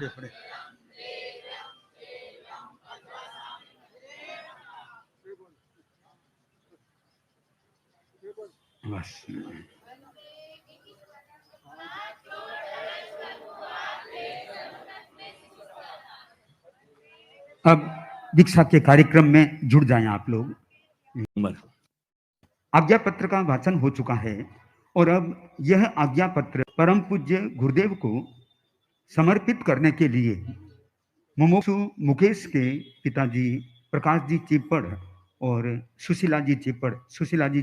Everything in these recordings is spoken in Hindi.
पढ़े पढ़े। बस अब दीक्षा के कार्यक्रम में जुड़ जाएं आप लोग। आज्ञा पत्र का वाचन हो चुका है और अब यह आज्ञा पत्र परम पूज्य गुरुदेव को समर्पित करने के लिए मुमुक्षु मुकेश के पिताजी प्रकाश जी चिपड़ और सुशीला जी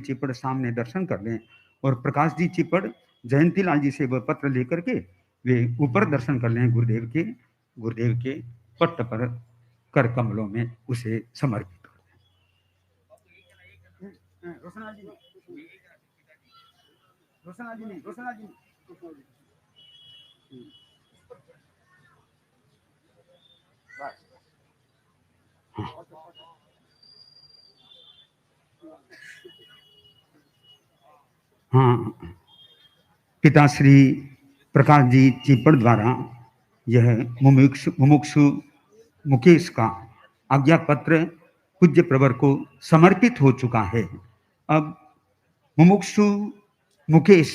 चिपड़ सामने दर्शन कर लें और प्रकाश जी चिपड़ जयंती लाल जी से वह पत्र लेकर के वे ऊपर दर्शन कर लें गुरुदेव के पट्ट पर कर कमलों में उसे समर्पित कर दें। रोशना जी हाँ, पिताश्री प्रकाश जी चिपड़ द्वारा यह मुमुक्षु मुकेश का आज्ञा पत्र पूज्य प्रवर को समर्पित हो चुका है। अब मुमुक्षु मुकेश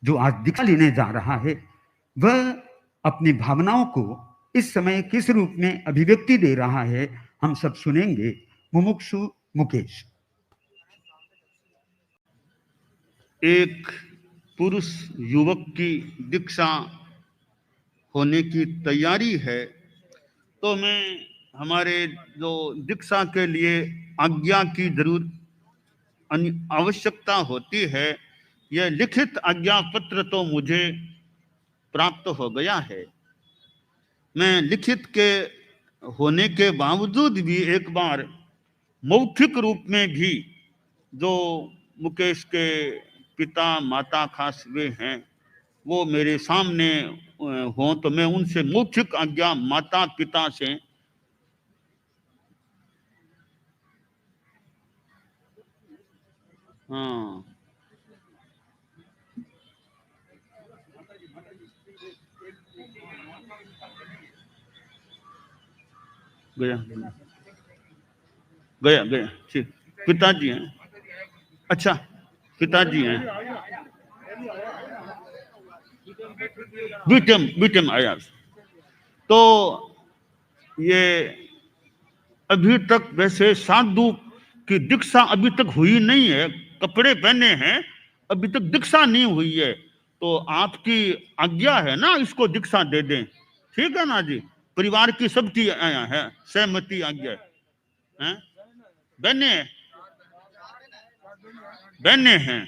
जो आज दीक्षा लेने जा रहा है वह अपनी भावनाओं को इस समय किस रूप में अभिव्यक्ति दे रहा है हम सब सुनेंगे। मुमुक्षु मुकेश। एक पुरुष युवक की दीक्षा होने की तैयारी है तो मैं हमारे जो दीक्षा के लिए आज्ञा की जरूर आवश्यकता होती है, यह लिखित आज्ञा पत्र तो मुझे प्राप्त हो गया है। मैं लिखित के होने के बावजूद भी एक बार मौखिक रूप में भी जो मुकेश के पिता माता खास वे हैं वो मेरे सामने हों तो मैं उनसे मौखिक आज्ञा माता पिता से हाँ गया ठीक पिताजी हैं। अच्छा पिताजी हैं। बीटम आया तो ये अभी तक वैसे साधु की दीक्षा अभी तक हुई नहीं है, कपड़े पहने हैं, अभी तक दीक्षा नहीं हुई है, तो आपकी आज्ञा है ना इसको दीक्षा दे दें, ठीक है ना जी। परिवार की सबकी है सहमति आज्ञा है। बहने हैं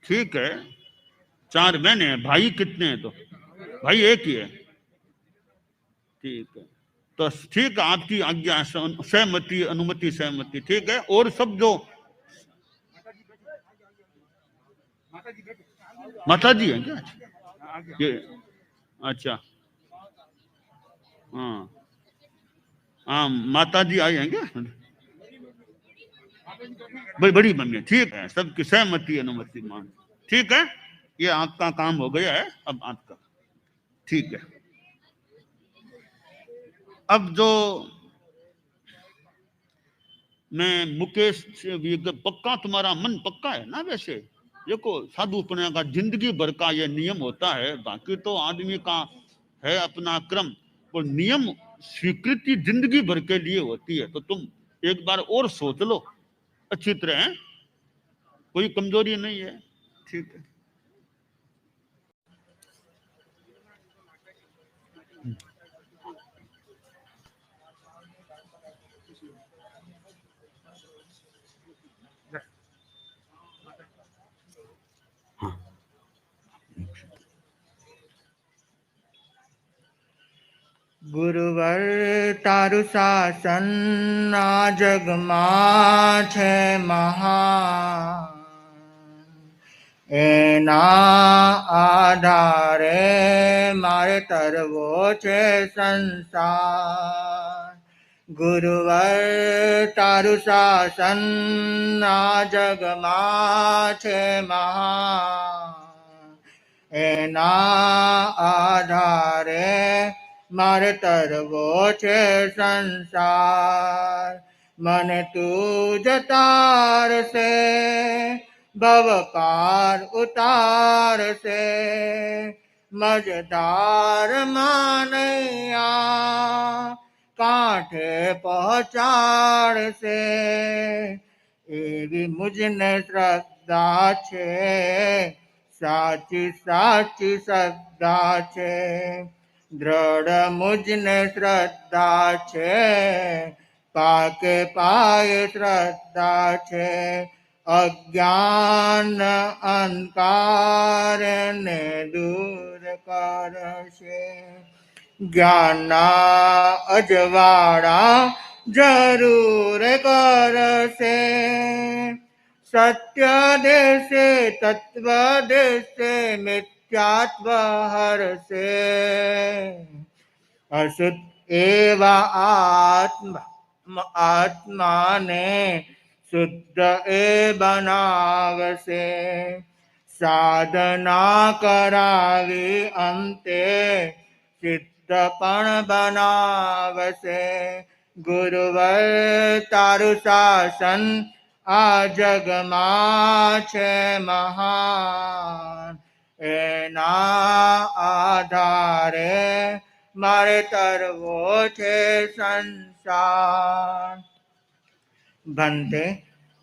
ठीक है, 4 बहने हैं, भाई कितने हैं? तो भाई एक ही है, ठीक है। तो ठीक है आपकी आज्ञा सहमति अनुमति सहमति ठीक है। और सब जो माता जी है क्या ये? अच्छा हाँ माता जी आई हैं क्या? बड़ी मम्मी ठीक है, सबकी सहमति अनुमति मान ठीक है। ये आपका काम हो गया है अब आपका, ठीक है। अब जो मैं मुकेश से भी पक्का तुम्हारा मन पक्का है ना? वैसे देखो साधुपने का जिंदगी भर का ये नियम होता है, बाकी तो आदमी का है अपना क्रम, और नियम स्वीकृति जिंदगी भर के लिए होती है। तो तुम एक बार और सोच लो अच्छी तरह है, कोई कमजोरी नहीं है, ठीक है। गुरुवर तारु शासन आ जगमा छे महा, एना आधारे मारे तरवो छे संसार। गुरुवर तारु शासन आ जगमा छे महा, એના આધારે મારે તરવો છે સંસાર. મને તું જ તારશે, ભવપાર ઉતારશે, મજદાર માનૈયા કાંઠે પહોંચાડશે. એવી મુજને શ્રદ્ધા છે, સાચી સાચી શ્રદ્ધા છે. દ્રઢ મુજને શ્રદ્ધા છે, પાકે પાયે શ્રદ્ધા છે. અજ્ઞાન અંધકારને દૂર કરશે. જ્ઞાનના અજવાળા જરૂર કરશે. સત્ય દેશે તત્વ દેશે મિથ્યાત્વ હરશે. અશુદ્ધ એવા આત્માને શુદ્ધ એ બનાવશે. સાધના કરાવી અંતે સિદ્ધ પણ બનાવશે. ગુરુવર તારું શાસન આ જગમાં છે મહાન. એના આધારે મારે તરવો છે સંસાર. भंते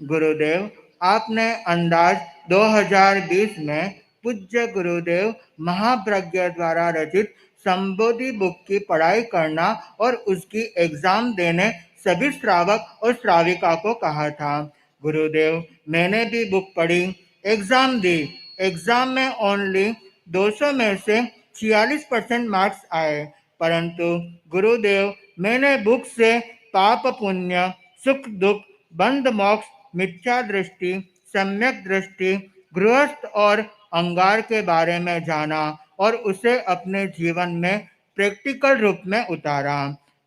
गुरुदेव, आपने अंदाज 2020 में पूज्य गुरुदेव महाप्रज्ञ द्वारा रचित संबोधि बुक की पढ़ाई करना और उसकी एग्जाम देने सभी श्रावक और श्राविका को कहा था. गुरुदेव, मैंने भी बुक पढ़ी, एग्जाम दी. एग्जाम में ओनली 200 में से 46% मार्क्स आए. परंतु गुरुदेव, मैंने बुक से पाप पुण्य, सुख दुख, बंध मोक्ष, मिथ्या दृष्टि, सम्यक दृष्टि, गृहस्थ और अंगार के बारे में जाना और उसे अपने जीवन में प्रैक्टिकल रूप में उतारा.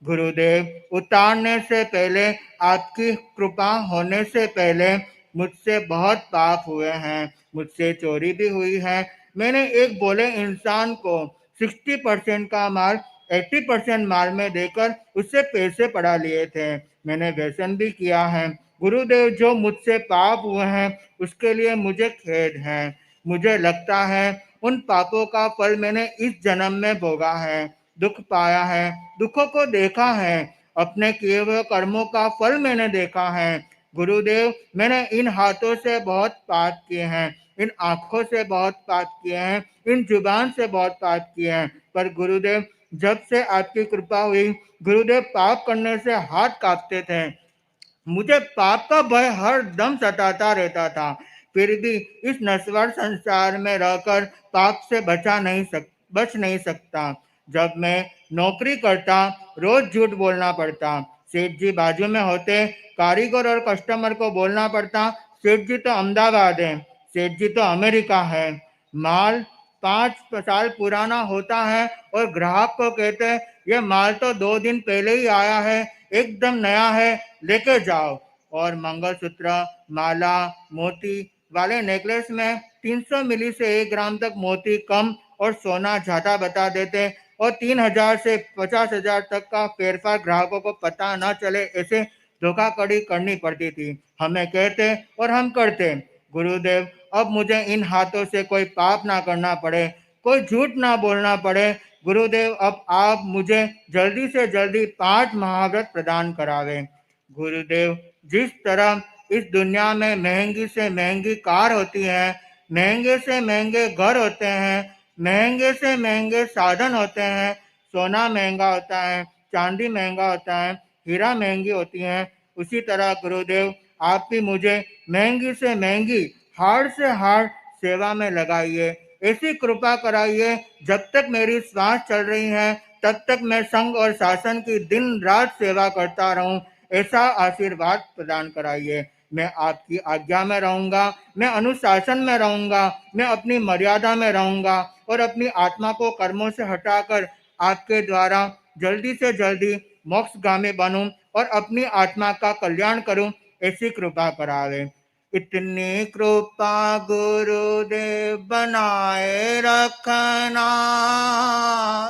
गुरुदेव, उतारने से पहले, आपकी कृपा होने से पहले मुझसे बहुत पाप हुए हैं. मुझसे चोरी भी हुई है. मैंने एक बोले इंसान को 60% का मार्क 80% मार्क में देकर उससे पैसे पढ़ा लिए थे. मैंने व्यसन भी किया है. गुरुदेव, जो मुझसे पाप हुए हैं उसके लिए मुझे खेद है. मुझे लगता है उन पापों का फल मैंने इस जन्म में भोगा है, दुख पाया है, दुखों को देखा है. अपने किए हुए कर्मों का फल मैंने देखा है. गुरुदेव, मैंने इन हाथों से बहुत पाप किए हैं, इन आंखों से बहुत पाप किए हैं, इन जुबान से बहुत पाप किए हैं. पर गुरुदेव, जब से आपकी कृपा हुई, गुरुदेव, पाप करने से हाथ कांपते थे. मुझे पाप का भय हर दम सताता रहता था. फिर भी इस नश्वर संसार में रहकर पाप से बच नहीं सकता. जब मैं नौकरी करता, रोज झूठ बोलना पड़ता. सेठ जी बाजू में होते, कारीगर और कस्टमर को बोलना पड़ता, सेठ जी तो अहमदाबाद है, सेठ जी तो अमेरिका है. माल 5 साल पुराना होता है और ग्राहक को कहते ये माल तो 2 दिन पहले ही आया है, एकदम नया है, लेके जाओ. और मंगलसूत्र, माला, मोती वाले नेकलेस में 300 मिली से 1 ग्राम तक मोती कम और सोना ज्यादा बता देते और 3000 से 50,000 तक का फेरफार ग्राहकों को पता न चले, ऐसे धोखाधड़ी करनी पड़ती थी. हमें कहते और हम करते. गुरुदेव, अब मुझे इन हाथों से कोई पाप ना करना पड़े, कोई झूठ ना बोलना पड़े. गुरुदेव, अब आप मुझे जल्दी से जल्दी 5 महाव्रत प्रदान करावे. गुरुदेव, जिस तरह इस दुनिया में महंगी से महंगी कार होती है, महंगे से महंगे घर होते हैं, महंगे से महंगे साधन होते हैं, सोना महंगा होता है, चांदी महंगा होता है, हीरा महंगी होती है, उसी तरह गुरुदेव, आप भी मुझे महंगी से महंगी, हार्ड से हार्ड सेवा में लगाइए. ऐसी कृपा कराइए जब तक मेरी श्वास चल रही है तब तक मैं संघ और शासन की दिन रात सेवा करता रहूं. ऐसा आशीर्वाद प्रदान कराइए. मैं आपकी आज्ञा में रहूंगा, मैं अनुशासन में रहूंगा, मैं अपनी मर्यादा में रहूंगा और अपनी आत्मा को कर्मों से हटाकर आपके द्वारा जल्दी से जल्दी मोक्षगामी बनूं और अपनी आत्मा का कल्याण करूं. ऐसी कृपा करावे. इतनी कृपा गुरुदेव बनाए रखना,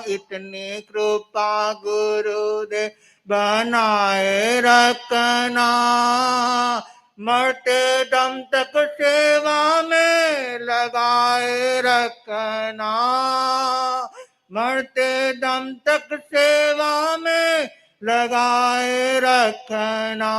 इतनी कृपा गुरुदेव बनाए रखना, मरते दम तक सेवा में लगाए रखना, मरते दम तक सेवा में लगाए रखना।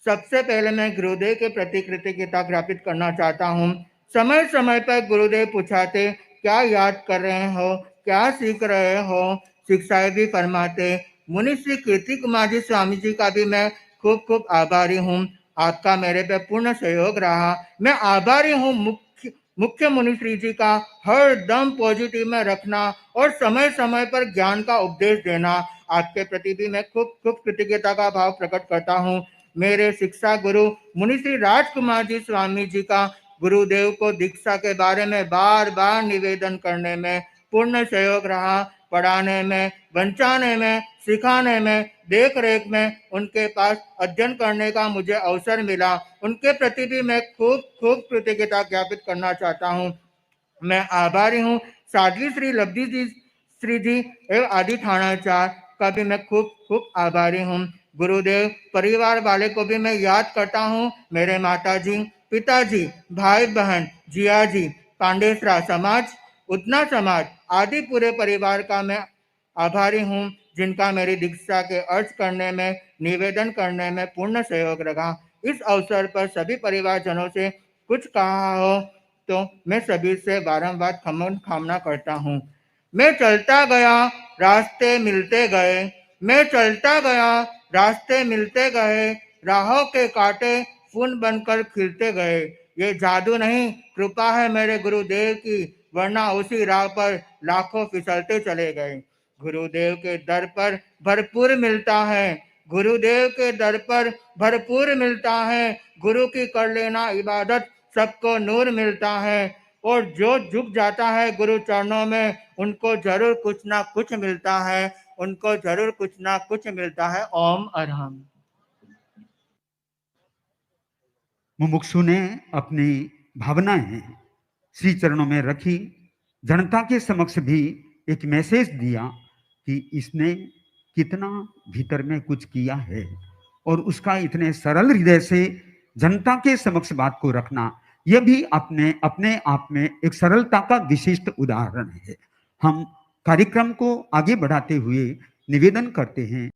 सबसे पहले मैं गुरुदेव के प्रति कृतज्ञता ज्ञापित करना चाहता हूँ। समय समय पर गुरुदेव पूछाते, क्या याद कर रहे हो, क्या सीख रहे हो, शिक्षाएं भी फरमाते। मुनि श्री कीर्ति कुमार जी स्वामी जी का भी मैं खूब खूब आभारी हूँ। आपका मेरे पे पूर्ण सहयोग रहा। मैं आभारी हूँ मुख्य मुनि श्री जी का हर दम पॉजिटिव में रखना और समय समय पर ज्ञान का उपदेश देना। आपके प्रति भी मैं खूब खूब कृतज्ञता का भाव प्रकट करता हूँ। मेरे शिक्षा गुरु मुनि श्री राजकुमार जी स्वामी जी का गुरुदेव को दीक्षा के बारे में बार बार निवेदन करने में पूर्ण सहयोग रहा। पढ़ाने में, बचाने में, सिखाने में, देख रेख में उनके पास अध्ययन करने का मुझे अवसर मिला। उनके प्रति भी मैं खूब खूब कृतज्ञता ज्ञापित करना चाहता हूँ। मैं आभारी हूँ साध्वी श्री लब्धि जी श्री जी एवं आदि थानाचार का भी मैं खूब खूब आभारी हूँ। गुरुदेव परिवार वाले को भी मैं याद करता हूँ। मेरे माताजी, पिताजी, भाई बहन, जिया जी, पांडेसरा समाज, उतना समाज आदि पूरे परिवार का मैं आभारी हूँ, जिनका मेरी दीक्षा के अर्ज करने में, निवेदन करने में पूर्ण सहयोग रहा। इस अवसर पर सभी परिवारजनों से कुछ कहा हो तो मैं सभी से बारंबार कामना करता हूँ। मैं चलता गया, रास्ते मिलते गए, मैं चलता गया, रास्ते मिलते गए, राहों के कांटे फूल बनकर खिलते गए। ये जादू नहीं, कृपा है मेरे गुरुदेव की, वरना उसी राह पर लाखों फिसलते चले गए। गुरुदेव के दर पर भरपूर मिलता है, गुरुदेव के दर पर भरपूर मिलता है। गुरु की कर लेना इबादत, सबको नूर मिलता है। और जो झुक जाता है गुरु चरणों में, उनको जरूर कुछ ना कुछ मिलता है, उनको जरूर कुछ ना कुछ मिलता है। ओम अरहम। मुमुक्षु ने अपनी भावनाएं श्री चरणों में रखी, जनता के समक्ष भी एक मैसेज दिया कि इसने कितना भीतर में कुछ किया है, और उसका इतने सरल हृदय से जनता के समक्ष बात को रखना, यह भी अपने अपने आप में एक सरलता का विशिष्ट उदाहरण है। हम कार्यक्रम को आगे बढ़ाते हुए निवेदन करते हैं।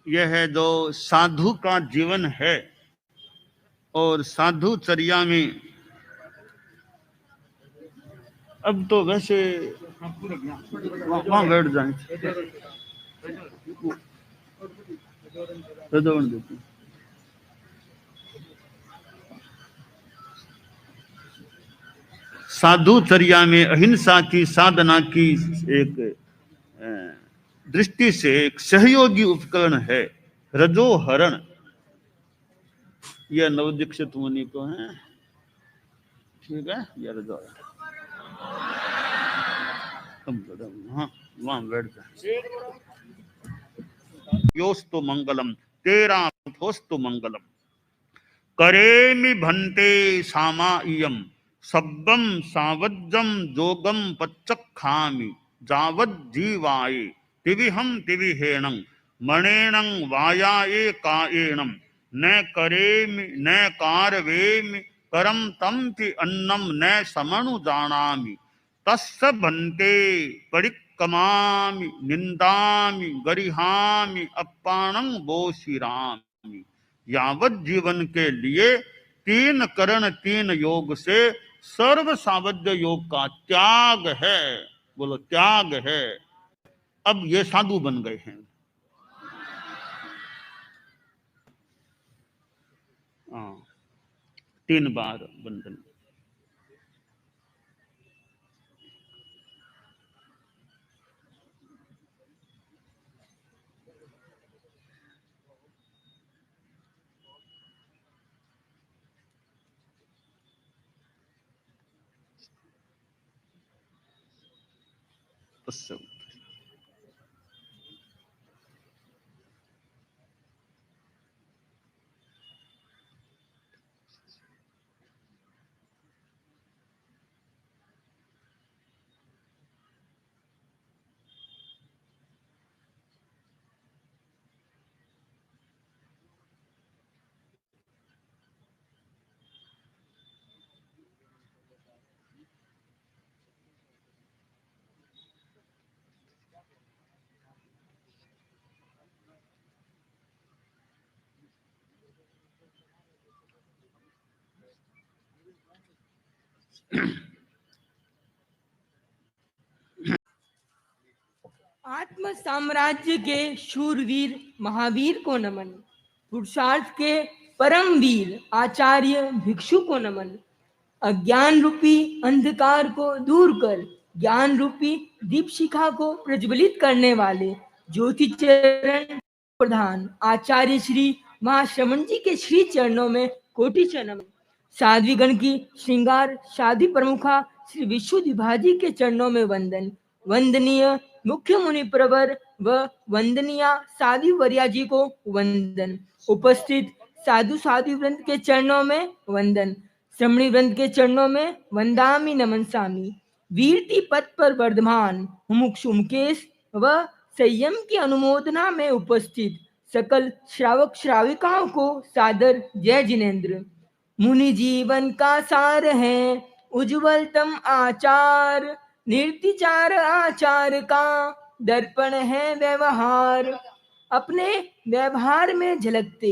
यह है जो साधु का जीवन है, और साधुचर्या में अब तो वैसे वहां बैठ जाए साधुचर्या में अहिंसा की साधना की एक दृष्टि से एक सहयोगी उपकरण है रजोहरण। यह नवदीक्षित मुनि को है, ठीक है। यह रजोहरण, हाँ वहां बैठ जाए। योस्तु मंगलम तेरा होस्तु मंगलम, करेमि भन्ते सामायम सब्बम सावज्जम जोगम पच्चखामि जावद जीवाये तिविहम तिविहेणं मणेनं वायाये कायेणं न करेमि न कारवेमि करम तम्पि अन्नम न समनु जानामि तस्य भन्ते परिक्कमामि निंदामि गरिहामि अप्पाणं बोशिरामि। यावत जीवन के लिए 3 करण 3 योग से सर्व सावध्य योग का त्याग है। बोलो त्याग है। अब ये साधु बन गए हैं। हाँ, 3 बार बंधन। तस्सम। आत्म साम्राज्य के शूरवीर महावीर को नमन। पुरुषार्थ के परम वीर आचार्य भिक्षु को नमन। अज्ञान रूपी अंधकार को दूर कर ज्ञान रूपी दीप शिखा को प्रज्वलित करने वाले ज्योति चरण प्रधान आचार्य श्री महाश्रमण जी के श्री चरणों में कोटि चरण। साध्वीगण की श्रृंगार शादी प्रमुखा श्री विश्वविभाजी के चरणों में वंदन। वंदनीय मुख्य मुनि प्रवर व वंदनीय साध्वी वर्या जी को वंदन। उपस्थित साधु साध्वी वृंद के चरणों में वंदन। श्रमणी वृंद के चरणों में वंदामि नमनसामि। वीरति पथ पर वर्धमान मुमुक्षु मुकेश व संयम की अनुमोदना में उपस्थित सकल श्रावक श्राविकाओं को सादर जय जिनेन्द्र। मुनि जीवन का सार है उज्ज्वलतम आचार। निर्तिचार आचार का दर्पण है व्यवहार। अपने व्यवहार में झलकते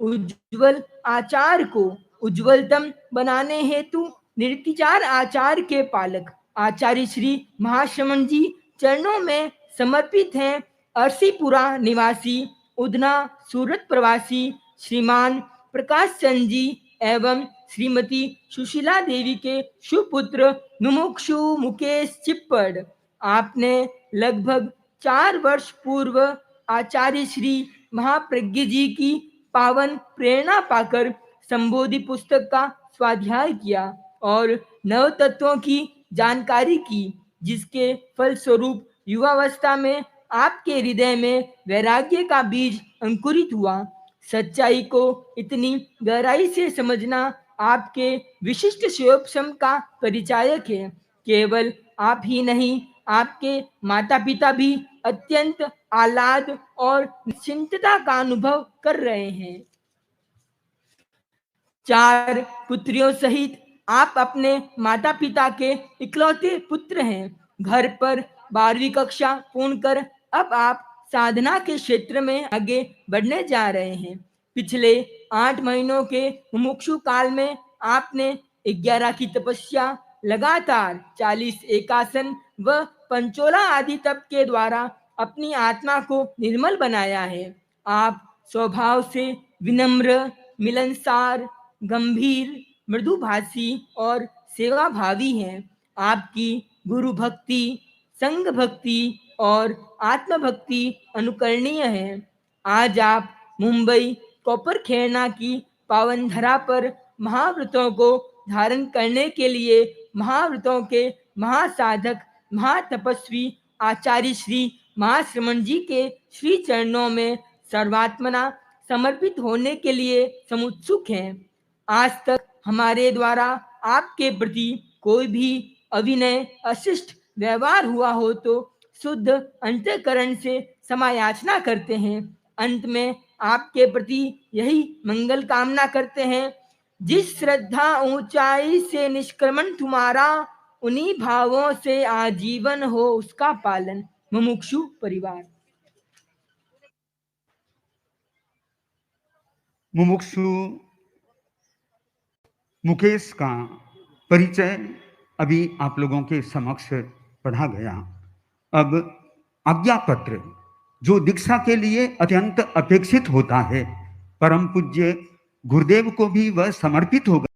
उज्ज्वल आचार को उज्ज्वलतम बनाने हेतु निर्तिचार आचार के पालक आचार्य श्री महाश्रमण जी चरणों में समर्पित हैं। अरसीपुरा निवासी उधना सूरत प्रवासी श्रीमान प्रकाश चंद जी एवं श्रीमती सुशीला देवी के सुपुत्र मुमुक्षु मुकेश चिप्पड़। आपने लगभग 4 वर्ष पूर्व आचार्य श्री महाप्रज्ञ जी की पावन प्रेरणा पाकर संबोधि पुस्तक का स्वाध्याय किया और नव तत्वों की जानकारी की, जिसके फलस्वरूप युवावस्था में आपके हृदय में वैराग्य का बीज अंकुरित हुआ। सच्चाई को इतनी गहराई से समझना आपके विशिष्ट स्वयं का परिचायक है। केवल आप ही नहीं, आपके माता पिता भी अत्यंत आह्लाद और निश्चिंतता का अनुभव कर रहे हैं। 4 पुत्रियों सहित आप अपने माता पिता के इकलौते पुत्र हैं। घर पर 12वीं कक्षा पूर्ण कर अब आप साधना के क्षेत्र में आगे बढ़ने जा रहे हैं। पिछले 8 महीनों के मुमुक्षु काल में आपने 11 की तपस्या, लगातार 40 एकासन व पंचोला आदि तप के द्वारा अपनी आत्मा को निर्मल बनाया है। आप स्वभाव से विनम्र, मिलनसार, गंभीर, मृदुभाषी और सेवाभावी हैं। आपकी गुरु भक्ति, संघ भक्ति और आत्मभक्ति अनुकरणीय है। आज आप मुंबई कॉपर खेरना की पावन धरा पर महाव्रतों को धारण करने के लिए महाव्रतों के महासाधक महातपस्वी आचार्य श्री महाश्रमण जी के श्री चरणों में सर्वात्मना समर्पित होने के लिए समुत्सुक हैं। आज तक हमारे द्वारा आपके प्रति कोई भी अविनय अशिष्ट व्यवहार हुआ हो तो शुद्ध अंतःकरण से क्षमा याचना करते हैं। अंत में आपके प्रति यही मंगल कामना करते हैं, जिस श्रद्धा ऊंचाई से निष्क्रमण तुम्हारा, उन्हीं भावों से आजीवन हो उसका पालन। मुमुक्षु परिवार। मुमुक्षु मुकेश का परिचय अभी आप लोगों के समक्ष पढ़ा गया। अब आज्ञा पत्र जो दीक्षा के लिए अत्यंत अपेक्षित होता है, परम पूज्य गुरुदेव को भी वह समर्पित होगा।